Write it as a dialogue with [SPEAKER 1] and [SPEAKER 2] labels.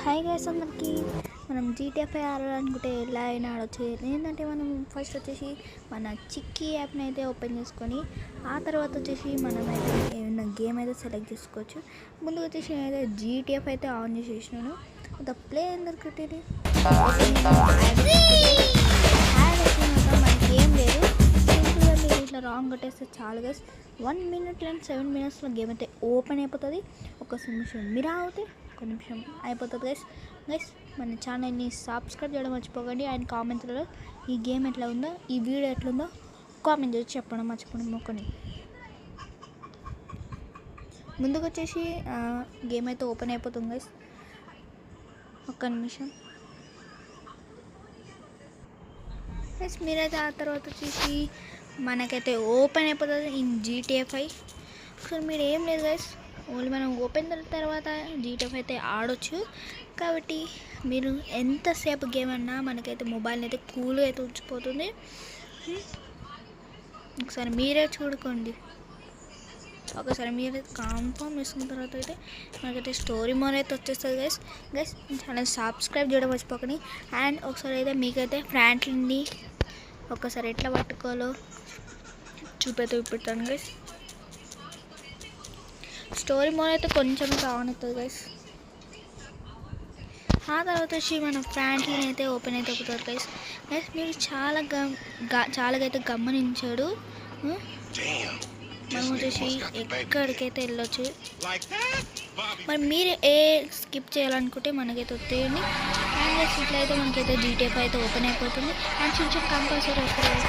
[SPEAKER 1] Hi guys అందరికి. మనం GTFI ఆడాలనుకుంటే ఎలా అయినా ఆడొచ్చు. ఏంటంటే మనం ఫస్ట్ వచ్చేసి మన చిక్కీ యాప్ని అయితే ఓపెన్ చేసుకొని ఆ తర్వాత వచ్చేసి మనం అయితే ఏమైనా గేమ్ అయితే సెలెక్ట్ చేసుకోవచ్చు. ముందు వచ్చేసి నేనైతే జీటీఎఫ్ అయితే ఆన్ చేసేసినాను. ద ప్లే అందరికీ మనకి ఏం లేదు. సింపుల్గా మీరు ఇట్లా రాంగ్ కొట్టేస్తే చాలు గైస్. 1 minute and 7 minutesలో గేమ్ అయితే ఓపెన్ అయిపోతుంది. ఒక నిమిషం మీరు అవుతే ఒక నిమిషం అయిపోతుంది గైస్. మన ఛానల్ని సబ్స్క్రైబ్ చేయడం మర్చిపోకండి. అండ్ కామెంట్లలో ఈ గేమ్ ఎట్లా ఉందో, ఈ వీడియో ఎట్లుందో కామెంట్ చేసి చెప్పడం మర్చిపోండి మొక్కని. ముందుకు వచ్చేసి గేమ్ అయితే ఓపెన్ అయిపోతుంది గైస్. ఒక్క నిమిషం గైస్. మీరైతే ఆ తర్వాత వచ్చేసి మనకైతే ఓపెన్ అయిపోతుంది ఇన్ జీటీఎఫ్ఐ. ఒకసారి మీరు ఏం లేదు గైస్, ఓన్లీ మనం ఓపెన్ తర్వాత జీటీఎఫ్ అయితే ఆడొచ్చు. కాబట్టి మీరు ఎంతసేపు గేమ్ అన్నా మనకైతే మొబైల్ అయితే కూల్గా అయితే ఉంచిపోతుంది. ఒకసారి మీరే చూడుకోండి. ఒకసారి మీరు కన్ఫర్మ్ చేసుకున్న తర్వాత అయితే మనకైతే స్టోరీ మోడ్ అయితే వచ్చేస్తుంది గైస్. ఛానల్ సబ్స్క్రైబ్ చేయడం మర్చిపోకండి. అండ్ ఒకసారి అయితే మీకైతే ఫ్రాంక్లిన్ని ఒకసారి ఎట్లా పట్టుకోవాలో చూపెడతాను గైస్. స్టోరీ మోడ్ అయితే కొంచెం ఆన్ అవుతుంది గైస్. ఆ తర్వాత వచ్చి మన ఫ్రాంక్లిన్ అయితే ఓపెన్ అయితే అవుతుంది గైస్. మీరు చాలా అయితే గమనించాడు. మనం వచ్చేసి ఎక్కడికైతే వెళ్ళొచ్చు. మరి మీరు ఏ స్కిప్ చేయాలనుకుంటే మనకైతే వస్తాయండి. అండ్ ఇట్లా అయితే మనకైతే జీటీఎఫ్ అయితే ఓపెన్ అయిపోతుంది. అండ్ కొంచెం కంపల్సరీ వస్తుంది.